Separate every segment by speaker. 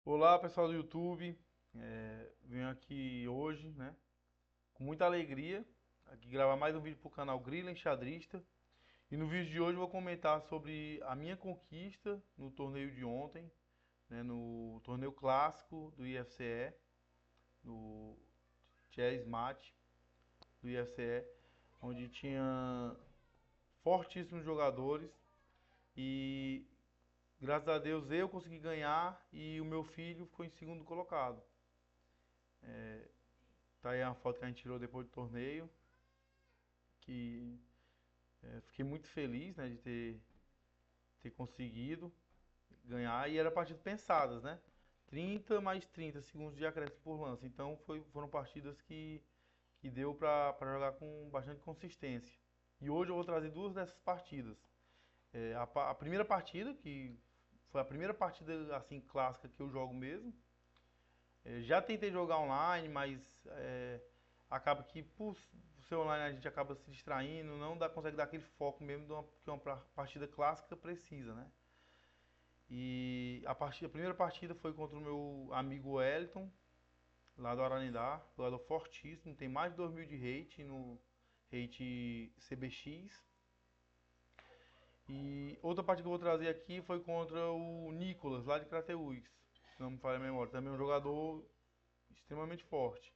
Speaker 1: Olá, pessoal do YouTube. Venho aqui hoje, né, com muita alegria, aqui gravar mais um vídeo para o canal Grila Enxadrista. E no vídeo de hoje eu vou comentar sobre a minha conquista no torneio de ontem, né, no torneio clássico do IFCE, no Chess Match do IFCE, onde tinha fortíssimos jogadores e graças a Deus eu consegui ganhar e o meu filho ficou em segundo colocado. Tá aí uma foto que a gente tirou depois do torneio, que fiquei muito feliz, né, de ter conseguido ganhar. E era partidas pensadas, né? 30 mais 30 segundos de acréscimo por lance. Então foram partidas que deu pra jogar com bastante consistência. E hoje eu vou trazer duas dessas partidas. A primeira partida, que foi a primeira partida assim clássica que eu jogo mesmo. Já tentei jogar online, mas acaba que por ser online a gente acaba se distraindo, não consegue dar aquele foco mesmo que uma partida clássica precisa, né? E a primeira partida foi contra o meu amigo Wellington, lá do Aranindá, jogador fortíssimo, tem mais de 2000 de rate no rate CBX. E outra partida que eu vou trazer aqui foi contra o Nicolas, lá de Crateús, se não me falha a memória, também um jogador extremamente forte.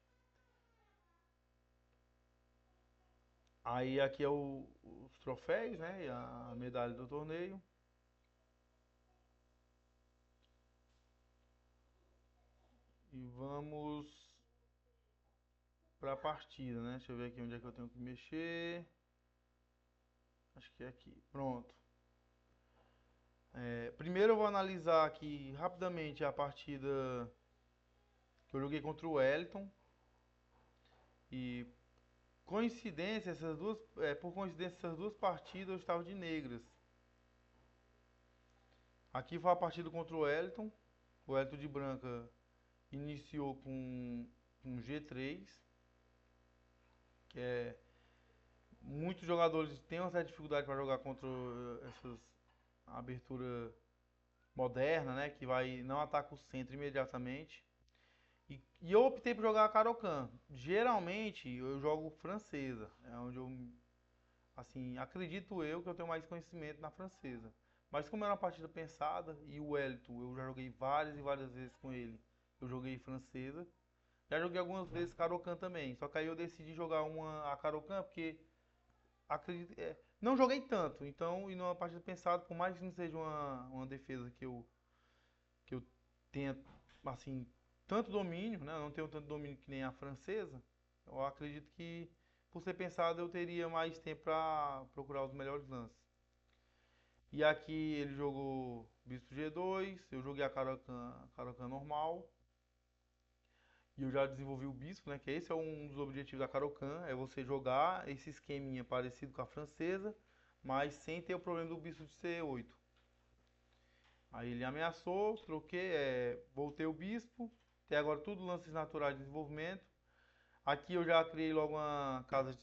Speaker 1: Aí aqui é os troféus, né? E a medalha do torneio. E vamos para a partida, né? Deixa eu ver aqui onde é que eu tenho que mexer. Acho que é aqui. Pronto. Primeiro eu vou analisar aqui rapidamente a partida que eu joguei contra o Wellington. E por coincidência, essas duas partidas eu estava de negras. Aqui foi a partida contra o Wellington. O Wellington de branca iniciou com um G3, que é muitos jogadores têm uma certa dificuldade para jogar contra essas abertura moderna, né, que vai não ataca o centro imediatamente. E eu optei por jogar a Caro-Kann. Geralmente eu jogo francesa, é onde eu assim, acredito eu que eu tenho mais conhecimento na francesa. Mas como era uma partida pensada e o Wellington, eu já joguei várias e várias vezes com ele. Eu joguei francesa. Já joguei algumas vezes Caro-Kann também. Só que aí eu decidi jogar a Caro-Kann porque acredito, não joguei tanto, então, e numa partida pensada, por mais que não seja uma defesa que eu tenha, assim, tanto domínio, né? Eu não tenho tanto domínio que nem a francesa, eu acredito que, por ser pensado, eu teria mais tempo para procurar os melhores lances. E aqui ele jogou Bispo G2, eu joguei a Caro-Kann normal, e eu já desenvolvi o Bispo, né? Que esse é um dos objetivos da Caro-Kann, é você jogar esse esqueminha parecido com a francesa, mas sem ter o problema do Bispo de C8. Aí ele ameaçou, troquei, voltei o Bispo, até agora tudo lances naturais de desenvolvimento. Aqui eu já criei logo uma casa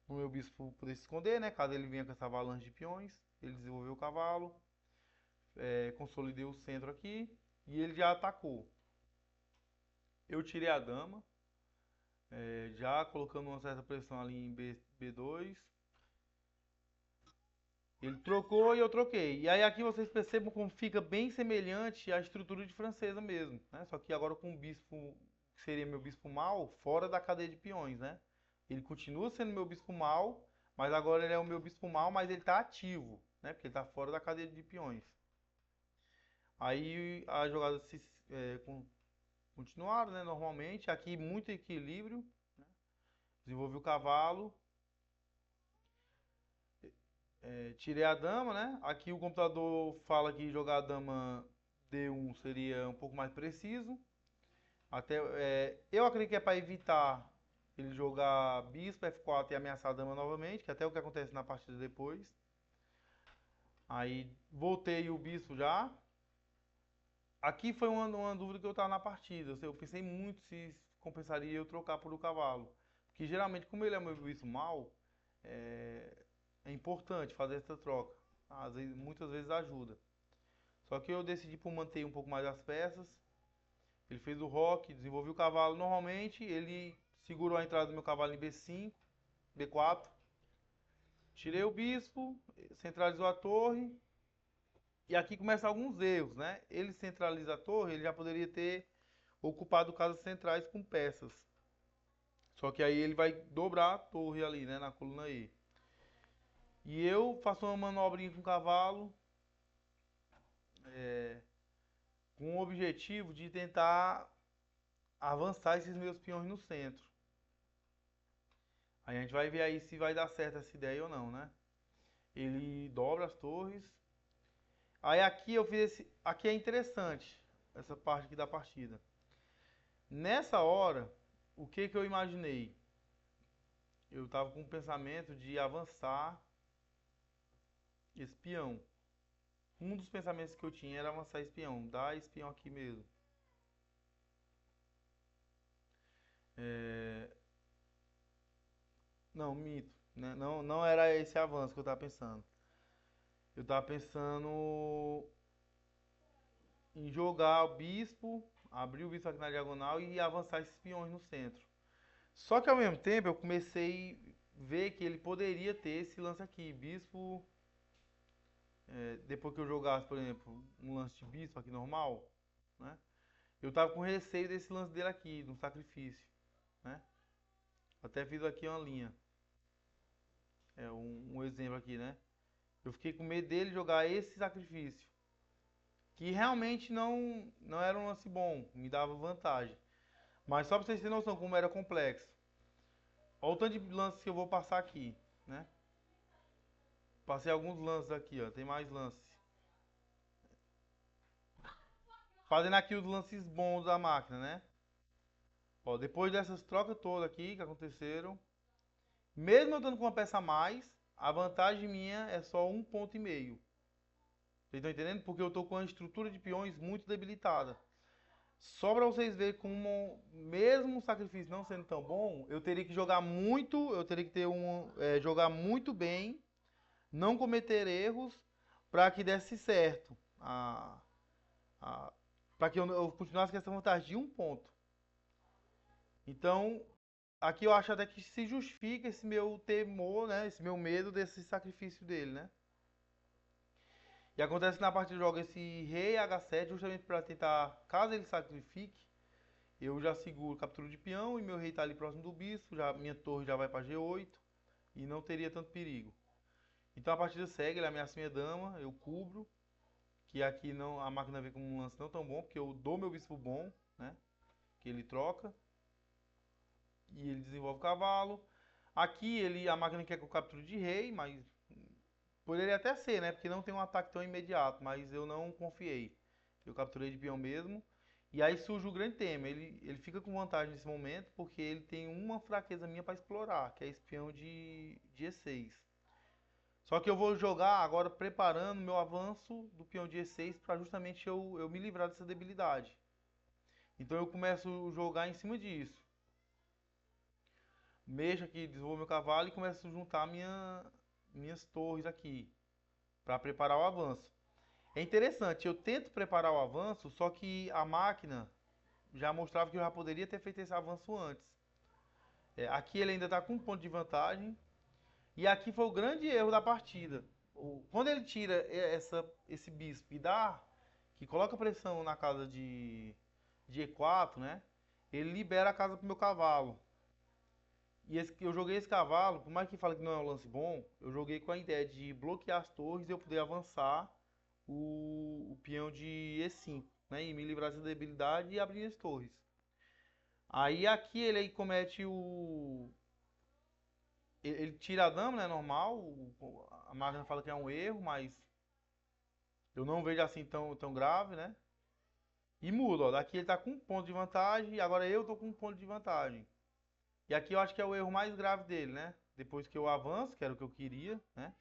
Speaker 1: para o meu Bispo poder se esconder, né? Caso ele venha com essa avalanche de peões. Ele desenvolveu o cavalo, consolidei o centro aqui e ele já atacou. Eu tirei a dama, já colocando uma certa pressão ali em B2. Ele trocou e eu troquei. E aí aqui vocês percebam como fica bem semelhante à estrutura de francesa mesmo, né? Só que agora com o bispo, que seria meu bispo mal, fora da cadeia de peões, né? Ele continua sendo meu bispo mal, mas agora ele é o meu bispo mal, mas ele está ativo, né? Porque ele está fora da cadeia de peões. Aí a jogada continuaram, né? Normalmente. Aqui muito equilíbrio. Desenvolvi o cavalo. Tirei a dama, né? Aqui o computador fala que jogar a dama D1 seria um pouco mais preciso. Até, eu acredito que é para evitar ele jogar bispo F4 e ameaçar a dama novamente, que é até o que acontece na partida depois. Aí voltei o bispo já. Aqui foi uma dúvida que eu estava na partida. Eu pensei muito se compensaria eu trocar por o cavalo. Porque geralmente, como ele é meu bispo mal, é importante fazer essa troca. Muitas vezes ajuda. Só que eu decidi por manter um pouco mais as peças. Ele fez o roque, desenvolveu o cavalo normalmente, ele segurou a entrada do meu cavalo em B5, B4. Tirei o bispo, centralizou a torre. E aqui começam alguns erros, né? Ele centraliza a torre, ele já poderia ter ocupado casas centrais com peças. Só que aí ele vai dobrar a torre ali, né, na coluna E. E eu faço uma manobrinha com o cavalo, com o objetivo de tentar avançar esses meus peões no centro. Aí a gente vai ver aí se vai dar certo essa ideia ou não, né? Ele dobra as torres. Aí aqui eu fiz esse. Aqui é interessante, essa parte aqui da partida. Nessa hora, o que que eu imaginei? Eu tava com o pensamento de avançar esse peão. Um dos pensamentos que eu tinha era avançar esse peão, dar esse peão aqui mesmo. É, não, mito, né? Não, não era esse avanço que eu tava pensando. Eu tava pensando em jogar o bispo, abrir o bispo aqui na diagonal e avançar esses peões no centro. Só que ao mesmo tempo eu comecei a ver que ele poderia ter esse lance aqui, bispo, depois que eu jogasse, por exemplo, um lance de bispo aqui normal, né? Eu tava com receio desse lance dele aqui, de um sacrifício, né? Até fiz aqui uma linha, um exemplo aqui, né? Eu fiquei com medo dele jogar esse sacrifício, que realmente não era um lance bom, me dava vantagem. Mas só pra vocês terem noção como era complexo. Olha o tanto de lances que eu vou passar aqui, né? Passei alguns lances aqui, ó. Tem mais lances. Fazendo aqui os lances bons da máquina, né? Ó, depois dessas trocas todas aqui que aconteceram, mesmo eu estando com uma peça a mais, a vantagem minha é só 1,5 ponto. Vocês estão entendendo? Porque eu estou com a estrutura de peões muito debilitada. Só para vocês verem como, mesmo o sacrifício não sendo tão bom, eu teria que jogar muito, eu teria que ter jogar muito bem, não cometer erros, para que desse certo. Para que eu continuasse com essa vantagem de 1 ponto. Então, aqui eu acho até que se justifica esse meu temor, né? Esse meu medo desse sacrifício dele, né? E acontece que na partida eu jogo esse rei H7 justamente para tentar, caso ele sacrifique, eu já seguro captura de peão e meu rei está ali próximo do bispo, já, minha torre já vai para G8 e não teria tanto perigo. Então a partida segue, ele ameaça minha dama, eu cubro, que aqui não, a máquina vê como um lance não tão bom, porque eu dou meu bispo bom, né? Que ele troca e ele desenvolve o cavalo. Aqui a máquina quer que eu capture de rei, mas poderia até ser, né? Porque não tem um ataque tão imediato, mas eu não confiei. Eu capturei de peão mesmo. E aí surge o grande tema. Ele fica com vantagem nesse momento porque ele tem uma fraqueza minha para explorar, que é esse peão de E6. Só que eu vou jogar agora preparando meu avanço do peão de E6 para justamente eu me livrar dessa debilidade. Então eu começo a jogar em cima disso. Mexo aqui, desenvolvo meu cavalo e começo a juntar minhas torres aqui para preparar o avanço. É interessante, eu tento preparar o avanço, só que a máquina já mostrava que eu já poderia ter feito esse avanço antes. Aqui ele ainda está com 1 ponto de vantagem. E aqui foi o grande erro da partida. Quando ele tira esse bispo e dá, que coloca pressão na casa de E4, né? Ele libera a casa pro meu cavalo. E eu joguei esse cavalo, por mais que fale que não é um lance bom, eu joguei com a ideia de bloquear as torres e eu poder avançar o peão de E5, né? E me livrar dessa debilidade e abrir as torres. Aí aqui ele aí comete ele tira a dama, né? Normal. A máquina fala que é um erro, mas eu não vejo assim tão grave, né? E muda, ó. Daqui ele tá com 1 ponto de vantagem e agora eu tô com 1 ponto de vantagem. E aqui eu acho que é o erro mais grave dele, né? Depois que eu avanço, que era o que eu queria, né?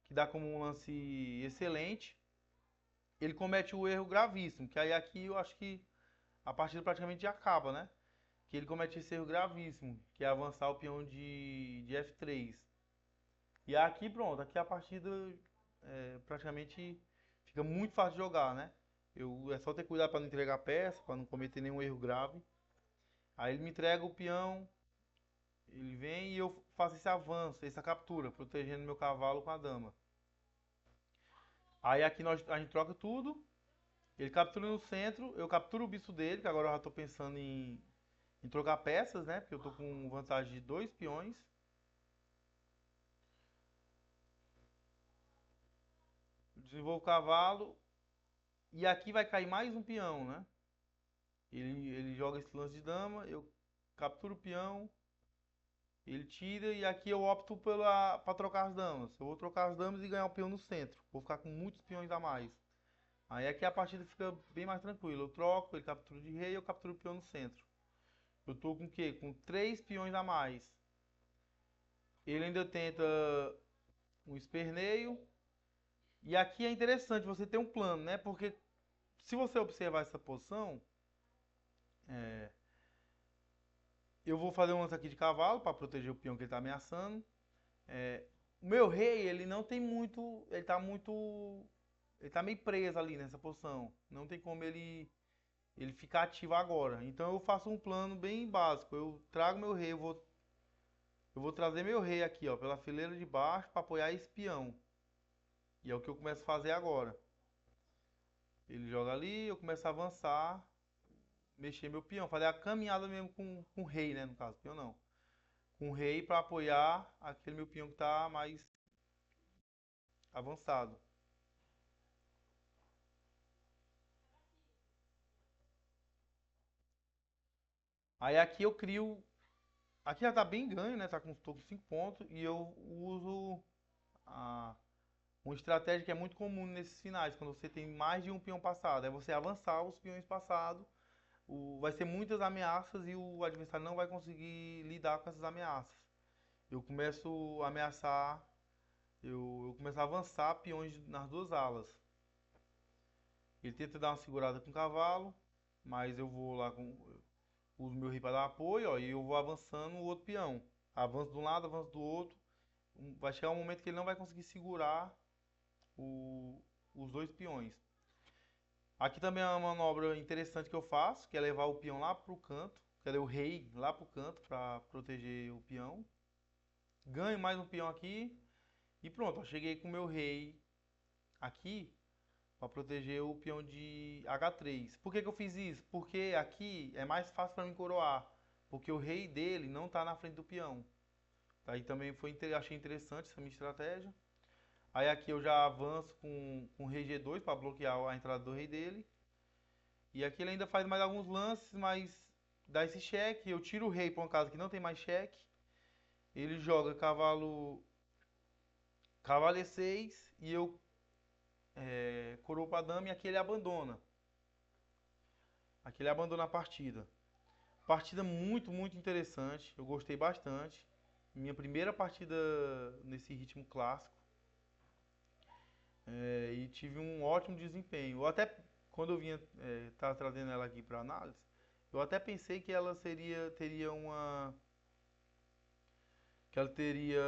Speaker 1: Que dá como um lance excelente. Ele comete o erro gravíssimo, que aí aqui eu acho que a partida praticamente já acaba, né? Que ele comete esse erro gravíssimo, que é avançar o peão de F3. E aqui pronto, aqui a partida praticamente fica muito fácil de jogar, né? É só ter cuidado para não entregar peça, para não cometer nenhum erro grave. Aí ele me entrega o peão, ele vem e eu faço esse avanço, essa captura, protegendo meu cavalo com a dama. Aí aqui a gente troca tudo, ele captura no centro, eu capturo o bispo dele, que agora eu já tô pensando em trocar peças, né? Porque eu tô com vantagem de 2 peões. Desenvolvo o cavalo e aqui vai cair mais um peão, né? Ele joga esse lance de dama, eu capturo o peão, ele tira e aqui eu opto para trocar as damas. Eu vou trocar as damas e ganhar o peão no centro. Vou ficar com muitos peões a mais. Aí aqui a partida fica bem mais tranquila. Eu troco, ele captura de rei, eu capturo o peão no centro. Eu tô com o quê? Com 3 peões a mais. Ele ainda tenta um esperneio. E aqui é interessante você ter um plano, né? Porque se você observar essa posição, eu vou fazer um lance aqui de cavalo para proteger o peão que ele está ameaçando. O meu rei, ele não tem muito. Ele tá muito. Ele tá meio preso ali nessa posição. Não tem como ele ficar ativo agora. Então eu faço um plano bem básico. Eu trago meu rei, eu vou trazer meu rei aqui, ó, pela fileira de baixo para apoiar esse peão. E é o que eu começo a fazer agora. Ele joga ali, eu começo a avançar, mexer meu peão, fazer a caminhada mesmo com o rei, né, no caso, peão não. Com o rei para apoiar aquele meu peão que tá mais avançado. Aí aqui eu crio. Aqui já tá bem ganho, né? Tô com 5 pontos. E eu uso a, uma estratégia que é muito comum nesses finais, quando você tem mais de um peão passado. É você avançar os peões passados. Vai ser muitas ameaças e o adversário não vai conseguir lidar com essas ameaças. Eu começo a ameaçar. Eu começo a avançar peões nas duas alas. Ele tenta dar uma segurada com o cavalo, mas eu vou lá com. Uso meu rei para dar apoio, ó, e eu vou avançando o outro peão. Avanço de um lado, avanço do outro. Vai chegar um momento que ele não vai conseguir segurar o- os 2 peões. Aqui também é uma manobra interessante que eu faço, que é levar o peão lá pro canto, quer dizer, o rei lá pro canto para proteger o peão. Ganho mais um peão aqui e pronto, ó, cheguei com o meu rei aqui para proteger o peão de H3. Por que que eu fiz isso? Porque aqui é mais fácil para mim coroar, porque o rei dele não está na frente do peão. Aí também achei interessante essa minha estratégia. Aí aqui eu já avanço com o rei G2 para bloquear a entrada do rei dele. E aqui ele ainda faz mais alguns lances, mas dá esse cheque. Eu tiro o rei para uma casa que não tem mais cheque. Ele joga cavalo E6 e eu coroa para dama e aqui ele abandona. Aqui ele abandona a partida. Partida muito, muito interessante. Eu gostei bastante. Minha primeira partida nesse ritmo clássico. E tive um ótimo desempenho. Eu até, quando eu vinha tava trazendo ela aqui para análise, eu até pensei que ela teria uma, que ela teria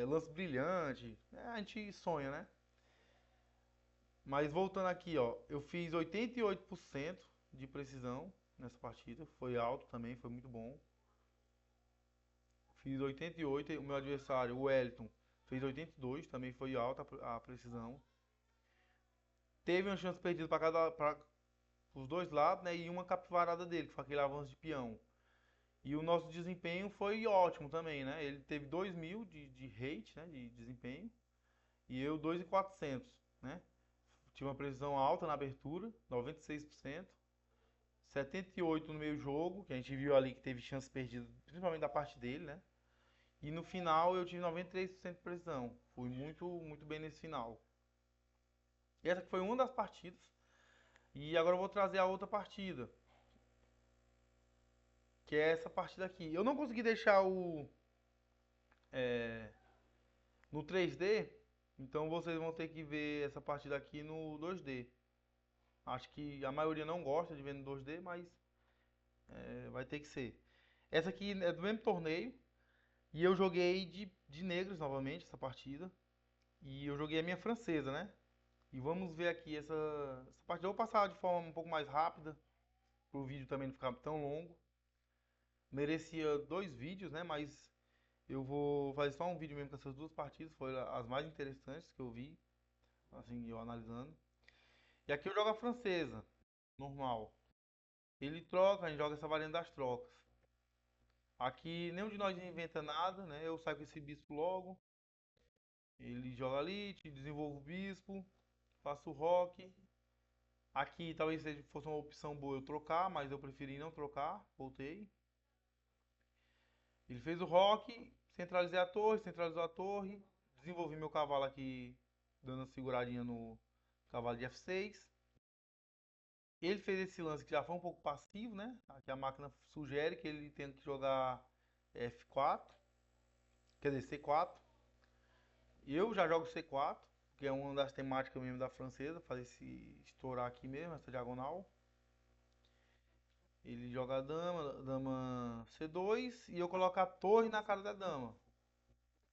Speaker 1: lance brilhante. A gente sonha, né? Mas voltando aqui, ó, eu fiz 88% de precisão nessa partida. Foi alto também, foi muito bom. Fiz 88, o meu adversário, o Wellington, fez 82, também foi alta a precisão. Teve uma chance perdida para os dois lados, né? E uma capivarada dele, que foi aquele avanço de peão. E o nosso desempenho foi ótimo também, né? Ele teve 2.000 de rate, né? De desempenho. E eu 2.400, né? Tive uma precisão alta na abertura, 96%. 78 no meio jogo, que a gente viu ali que teve chance perdida, principalmente da parte dele, né? E no final eu tive 93% de precisão. Fui muito, muito bem nesse final. E essa que foi uma das partidas. E agora eu vou trazer a outra partida, que é essa partida aqui. Eu não consegui deixar no 3D, então vocês vão ter que ver essa partida aqui no 2D. Acho que a maioria não gosta de ver no 2D, mas vai ter que ser. Essa aqui é do mesmo torneio e eu joguei de negros novamente essa partida. E eu joguei a minha francesa, né? E vamos ver aqui essa partida. Eu vou passar de forma um pouco mais rápida, para o vídeo também não ficar tão longo. Merecia dois vídeos, né? Mas eu vou fazer só um vídeo mesmo com essas duas partidas. Foram as mais interessantes que eu vi, assim, eu analisando. E aqui eu jogo a francesa, normal. Ele troca, a gente joga essa variante das trocas. Aqui nenhum de nós inventa nada, né? Eu saio com esse bispo logo. Ele joga ali, te desenvolvo o bispo, faço o rock. Aqui talvez fosse uma opção boa eu trocar, mas eu preferi não trocar, voltei. Ele fez o rock, centralizei a torre, centralizou a torre, desenvolvi meu cavalo aqui, dando uma seguradinha no cavalo de F6. Ele fez esse lance que já foi um pouco passivo, né? Aqui a máquina sugere que ele tenha que jogar F4, quer dizer, C4. Eu já jogo C4, que é uma das temáticas mesmo da francesa, fazer esse estourar aqui mesmo, essa diagonal. Ele joga a dama, dama C2 e eu coloco a torre na cara da dama.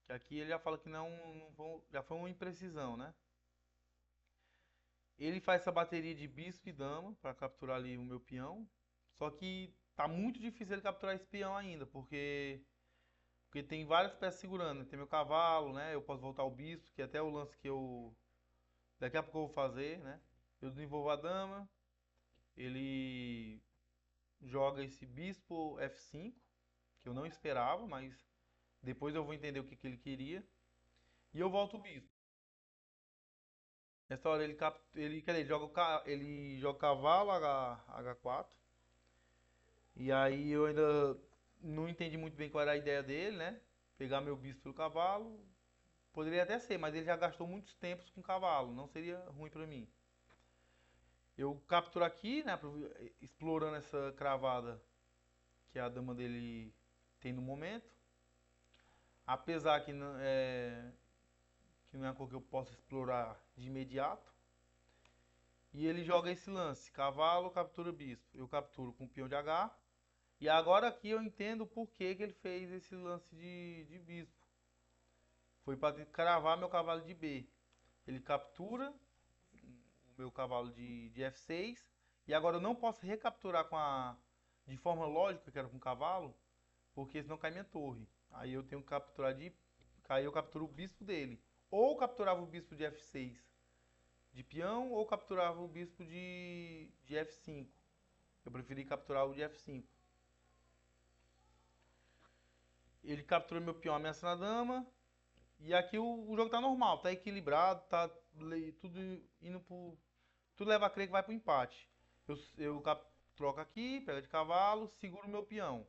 Speaker 1: Que aqui ele já fala que já foi uma imprecisão, né? Ele faz essa bateria de bispo e dama para capturar ali o meu peão. Só que tá muito difícil ele capturar esse peão ainda, porque tem várias peças segurando, né? Tem meu cavalo, né? Eu posso voltar o bispo, que é até o lance que eu daqui a pouco eu vou fazer, né? Eu desenvolvo a dama, ele joga esse bispo F5, que eu não esperava, mas depois eu vou entender o que que ele queria. E eu volto o bispo. Nessa hora quer dizer, ele joga cavalo H4. E aí eu ainda não entendi muito bem qual era a ideia dele, né? Pegar meu bispo pelo cavalo. Poderia até ser, mas ele já gastou muitos tempos com cavalo. Não seria ruim pra mim. Eu capturo aqui, né? Explorando essa cravada que a dama dele tem no momento. Apesar que não é uma cor que eu possa explorar de imediato. E ele joga esse lance, cavalo, captura bispo. Eu capturo com peão de H. E agora aqui eu entendo por que que ele fez esse lance de bispo. Foi para cravar meu cavalo de B. Ele captura o meu cavalo de F6. E agora eu não posso recapturar de forma lógica, que era com o cavalo, porque senão cai minha torre. Aí eu tenho que capturar de. Aí eu capturo o bispo dele. Ou capturava o bispo de F6 de peão, ou capturava o bispo de F5. Eu preferi capturar o de F5. Ele captura meu peão ameaçando a dama. E aqui o jogo tá normal, tá equilibrado, tá tudo indo pro. Tudo leva a crer que vai pro empate. Troco aqui, pega de cavalo, seguro meu peão.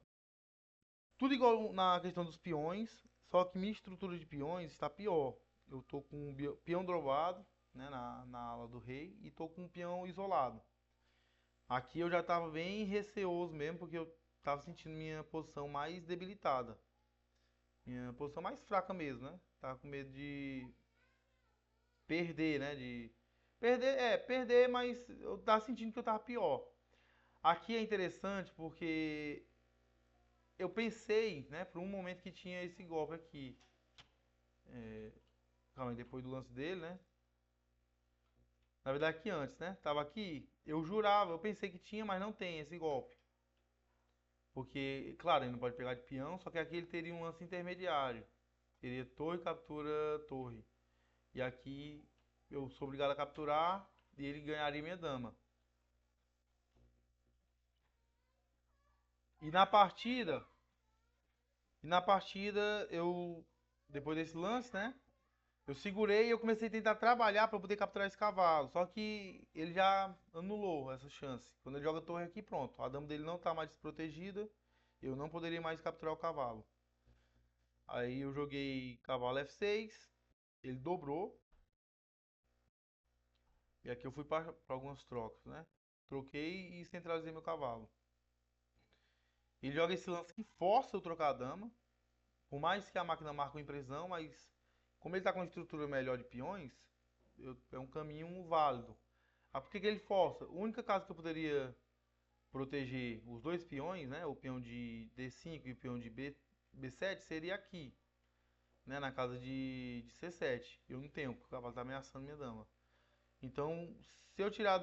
Speaker 1: Tudo igual na questão dos peões, só que minha estrutura de peões está pior. Eu tô com um peão dobrado, né, na ala do rei, e tô com um peão isolado. Aqui eu já tava bem receoso mesmo, porque eu tava sentindo minha posição mais debilitada. Minha posição mais fraca mesmo, né? Tava com medo de perder, né? De perder, mas eu tava sentindo que eu tava pior. Aqui é interessante porque eu pensei, né, por um momento que tinha esse golpe aqui. Calma aí, depois do lance dele, né? Na verdade, aqui antes, né? Tava aqui, eu jurava, eu pensei que tinha, mas não tem esse golpe. Porque, claro, ele não pode pegar de peão, só que aqui ele teria um lance intermediário. Teria torre, captura, torre. E aqui eu sou obrigado a capturar e ele ganharia minha dama. E na partida, e na partida eu depois desse lance, né? Eu segurei e eu comecei a tentar trabalhar para poder capturar esse cavalo. Só que ele já anulou essa chance. Quando ele joga a torre aqui, pronto. A dama dele não está mais desprotegida. Eu não poderia mais capturar o cavalo. Aí eu joguei cavalo F6. Ele dobrou. E aqui eu fui para algumas trocas, né? Troquei e centralizei meu cavalo. Ele joga esse lance que força eu trocar a dama. Por mais que a máquina marque uma impressão, mas como ele está com uma estrutura melhor de peões, é um caminho válido. Ah, por que que ele força? A única casa que eu poderia proteger os dois peões, né? O peão de D5 e o peão de B7 seria aqui, né? Na casa de C7. Eu não tenho, porque o cavalo está ameaçando minha dama. Então, se eu tirar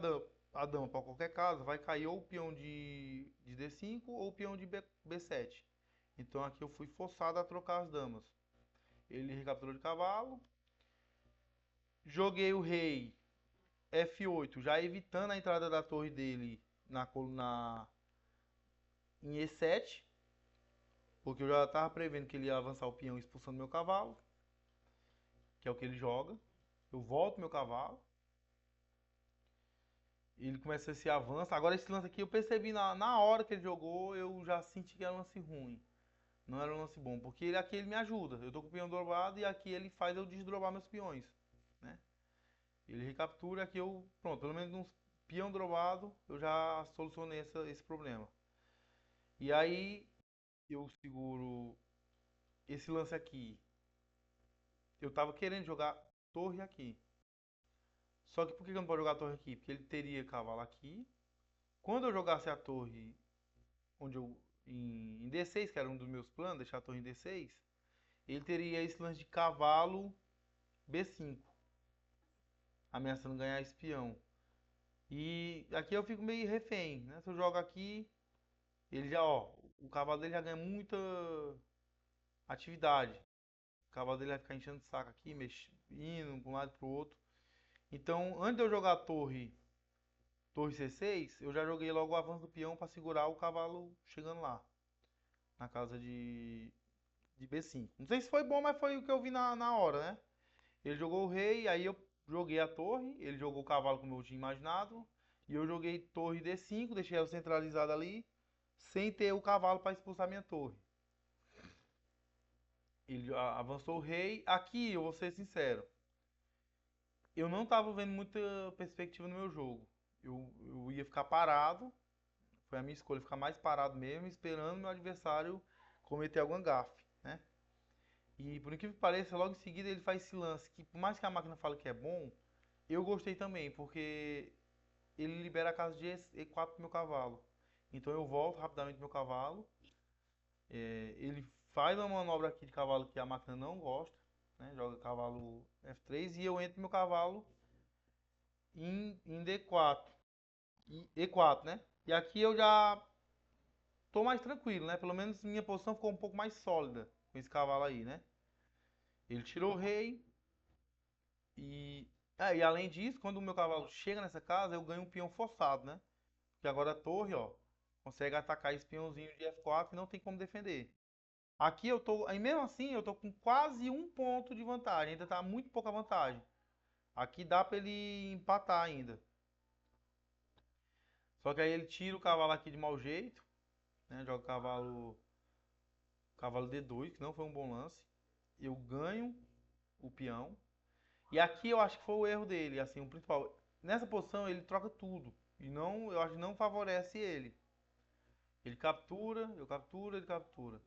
Speaker 1: a dama para qualquer casa, vai cair ou o peão de D5 ou o peão de B7. Então aqui eu fui forçado a trocar as damas. Ele recapturou de cavalo. Joguei o rei F8, já evitando a entrada da torre dele em E7. Porque eu já estava prevendo que ele ia avançar o peão expulsando meu cavalo. Que é o que ele joga. Eu volto meu cavalo. Ele começa esse avanço. Agora esse lance aqui eu percebi na hora que ele jogou, eu já senti que era um lance ruim. Não era um lance bom, porque aqui ele me ajuda. Eu tô com o peão dobrado e aqui ele faz eu desdobrar meus peões, né? Ele recaptura, aqui eu, pronto, pelo menos um peão dobrado eu já solucionei esse problema. E aí eu seguro esse lance aqui. Eu tava querendo jogar torre aqui. Só que por que eu não posso jogar torre aqui? Porque ele teria cavalo aqui. Quando eu jogasse a torre onde eu em D6, que era um dos meus planos, deixar a torre em D6, ele teria esse lance de cavalo B5, ameaçando ganhar espião. E aqui eu fico meio refém, né? Se eu jogo aqui, ele já, ó, o cavalo dele já ganha muita atividade. O cavalo dele vai ficar enchendo de saco aqui, indo de um lado pro outro. Então, antes de eu jogar a torre C6, eu já joguei logo o avanço do peão para segurar o cavalo chegando lá, na casa de B5. Não sei se foi bom, mas foi o que eu vi na hora, né? Ele jogou o rei, aí eu joguei a torre, ele jogou o cavalo como eu tinha imaginado, e eu joguei torre D5, deixei ela centralizada ali, sem ter o cavalo para expulsar minha torre. Ele avançou o rei. Aqui, eu vou ser sincero, eu não estava vendo muita perspectiva no meu jogo. Eu ia ficar parado, foi a minha escolha, ficar mais parado mesmo, esperando meu adversário cometer alguma gafe, né? E por incrível que pareça, logo em seguida ele faz esse lance, que por mais que a máquina fale que é bom, eu gostei também, porque ele libera a casa de E4 pro meu cavalo. Então eu volto rapidamente pro meu cavalo. Ele faz uma manobra aqui de cavalo que a máquina não gosta, né? Joga cavalo F3 e eu entro meu cavalo em D4. E4, né? E aqui eu já tô mais tranquilo, né? Pelo menos minha posição ficou um pouco mais sólida com esse cavalo aí, né? Ele tirou o rei e além disso, quando o meu cavalo chega nessa casa, eu ganho um peão forçado, né? Porque agora a torre, ó, consegue atacar esse peãozinho de F4 e não tem como defender. Aqui eu tô, aí mesmo assim eu tô com quase um ponto de vantagem, ainda tá muito pouca vantagem. Aqui dá pra ele empatar ainda. Só que aí ele tira o cavalo aqui de mau jeito, né? Joga cavalo D2, que não foi um bom lance. Eu ganho o peão. E aqui eu acho que foi o erro dele, assim, o principal. Nessa posição ele troca tudo e não, eu acho que não favorece ele. Ele captura, eu capturo, ele captura.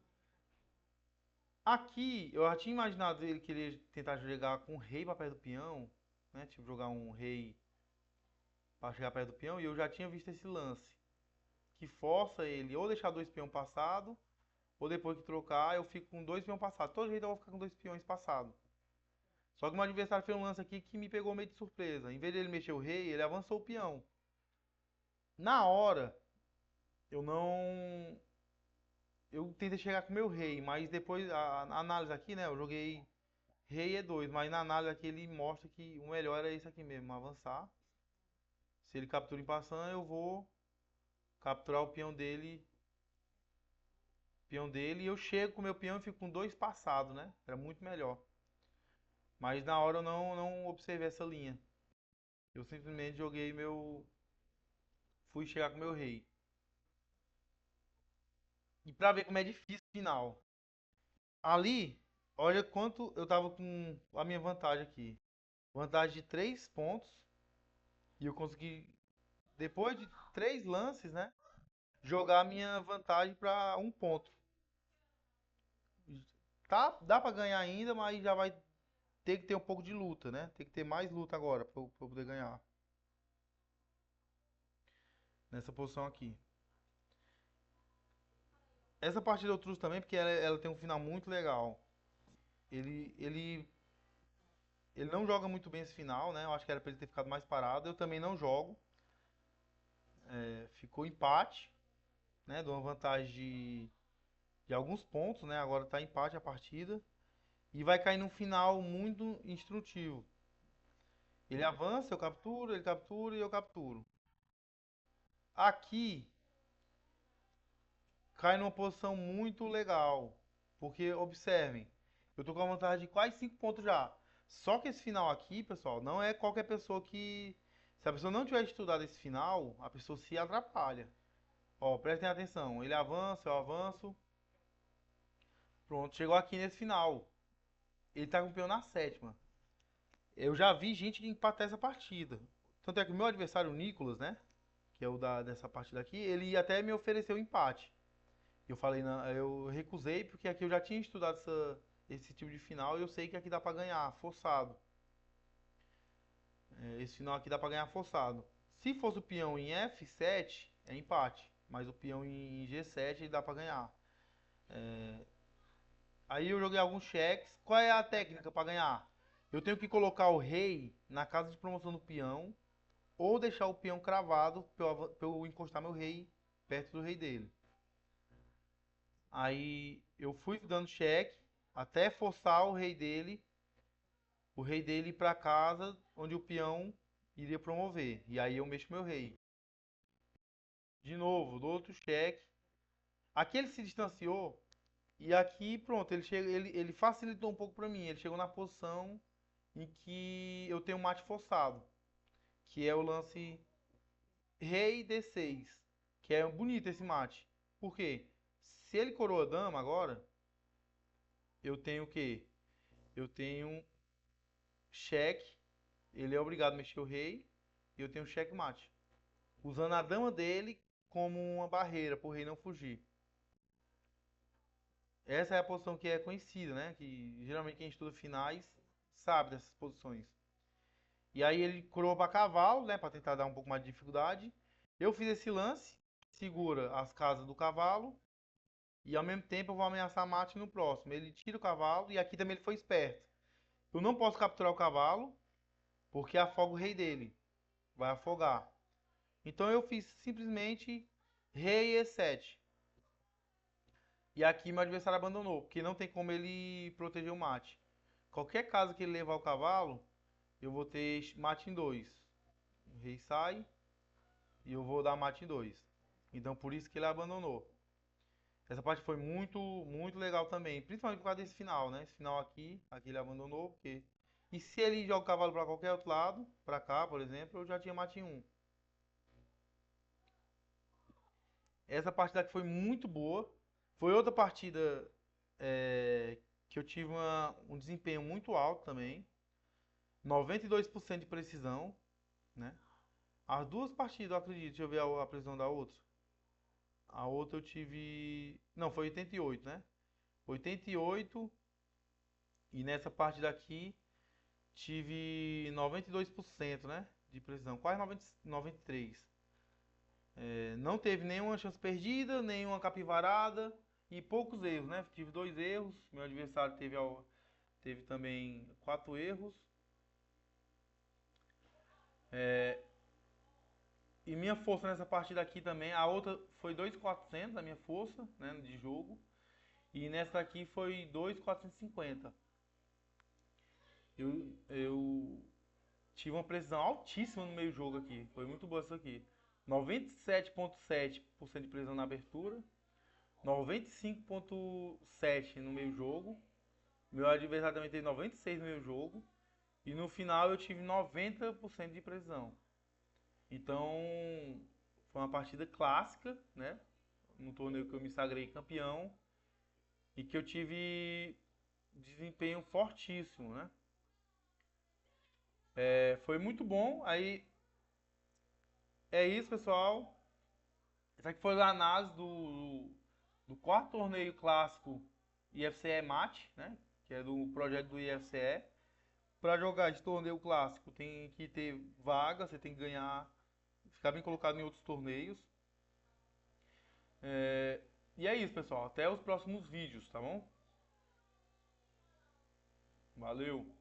Speaker 1: Aqui, eu já tinha imaginado ele querer tentar jogar com o rei para perto do peão, né? Tipo, jogar um rei para chegar perto do peão, e eu já tinha visto esse lance, que força ele ou deixar dois peões passados, ou depois que trocar, eu fico com dois peões passados. Todo jeito eu vou ficar com dois peões passados. Só que o meu adversário fez um lance aqui que me pegou meio de surpresa. Em vez de ele mexer o rei, ele avançou o peão. Na hora, eu não. Eu tentei chegar com o meu rei, mas depois a análise aqui, né? Eu joguei rei E2, mas na análise aqui ele mostra que o melhor é esse aqui mesmo, avançar. Se ele captura em passando, eu vou capturar o peão dele e eu chego com o meu peão e fico com dois passados, né? Era muito melhor. Mas na hora eu não observei essa linha. Eu simplesmente joguei meu. Fui chegar com o meu rei. E pra ver como é difícil o final. Ali, olha quanto eu tava com a minha vantagem aqui. Vantagem de 3 pontos. E eu consegui, depois de 3 lances, né? Jogar a minha vantagem para um ponto. Tá, dá pra ganhar ainda, mas já vai ter que ter um pouco de luta, né? Tem que ter mais luta agora pra eu poder ganhar. Nessa posição aqui. Essa partida eu trouxe também porque ela tem um final muito legal. Ele, ele, Ele não joga muito bem esse final, né? Eu acho que era pra ele ter ficado mais parado. Eu também não jogo. Ficou empate, né? Dou uma vantagem de alguns pontos, né? Agora tá empate a partida. E vai cair num final muito instrutivo. Ele avança, eu capturo, ele captura e eu capturo. Aqui cai numa posição muito legal. Porque, observem, eu tô com a vantagem de quase 5 pontos já. Só que esse final aqui, pessoal, não é qualquer pessoa que. Se a pessoa não tiver estudado esse final, a pessoa se atrapalha. Ó, prestem atenção. Ele avança, eu avanço. Pronto, chegou aqui nesse final. Ele tá com o peão na sétima. Eu já vi gente empatar essa partida. Tanto é que o meu adversário, o Nicolas, né? Que é o dessa partida aqui, ele até me ofereceu empate. Eu falei, não, eu recusei porque aqui eu já tinha estudado esse tipo de final e eu sei que aqui dá pra ganhar, forçado. Esse final aqui dá pra ganhar forçado. Se fosse o peão em F7, é empate. Mas o peão em G7 dá pra ganhar. Aí eu joguei alguns cheques. Qual é a técnica pra ganhar? Eu tenho que colocar o rei na casa de promoção do peão ou deixar o peão cravado pra eu encostar meu rei perto do rei dele. Aí eu fui dando cheque até forçar o rei dele ir pra casa onde o peão iria promover. E aí eu mexo meu rei. De novo, dou outro cheque. Aqui ele se distanciou e aqui pronto, ele facilitou um pouco pra mim. Ele chegou na posição em que eu tenho um mate forçado, que é o lance rei D6, que é bonito esse mate. Por quê? Se ele coroa dama agora, eu tenho o quê? Eu tenho cheque, ele é obrigado a mexer o rei, e eu tenho cheque mate. Usando a dama dele como uma barreira para o rei não fugir. Essa é a posição que é conhecida, né? Que geralmente quem estuda finais sabe dessas posições. E aí ele coroa para cavalo, né? Para tentar dar um pouco mais de dificuldade. Eu fiz esse lance, segura as casas do cavalo. E ao mesmo tempo eu vou ameaçar mate no próximo. Ele tira o cavalo e aqui também ele foi esperto. Eu não posso capturar o cavalo porque afoga o rei dele. Vai afogar. Então eu fiz simplesmente rei E7. E aqui meu adversário abandonou, porque não tem como ele proteger o mate. Qualquer casa que ele levar o cavalo, eu vou ter mate em 2. O rei sai e eu vou dar mate em 2. Então por isso que ele abandonou. Essa parte foi muito, muito legal também, principalmente por causa desse final, né? Esse final aqui ele abandonou, porque... E se ele joga o cavalo para qualquer outro lado, para cá, por exemplo, eu já tinha mate em 1. Essa partida aqui foi muito boa. Foi outra partida que eu tive um desempenho muito alto também. 92% de precisão, né? As duas partidas, eu acredito. Deixa eu ver a precisão da outra. A outra eu tive... Não, foi 88, né? 88 e nessa parte daqui tive 92%, né? De precisão, quase 93. Não teve nenhuma chance perdida, nenhuma capivarada e poucos erros, né? Tive 2 erros, meu adversário teve também 4 erros. E minha força nessa partida aqui também, a outra foi 2.400 a minha força, né, de jogo. E nessa aqui foi 2.450. Eu tive uma precisão altíssima no meio jogo aqui, foi muito boa isso aqui. 97,7% de precisão na abertura, 95,7% no meio jogo. Meu adversário também teve 96% no meio jogo. E no final eu tive 90% de precisão. Então foi uma partida clássica, né? No torneio que eu me sagrei campeão e que eu tive desempenho fortíssimo, né? Foi muito bom. Aí é isso, pessoal. Essa aqui foi a análise do quarto torneio clássico IFCE Mate, né? Que é do projeto do IFCE. Para jogar esse torneio clássico tem que ter vaga, você tem que ganhar, ficar bem colocado em outros torneios. E é isso, pessoal. Até os próximos vídeos, tá bom? Valeu!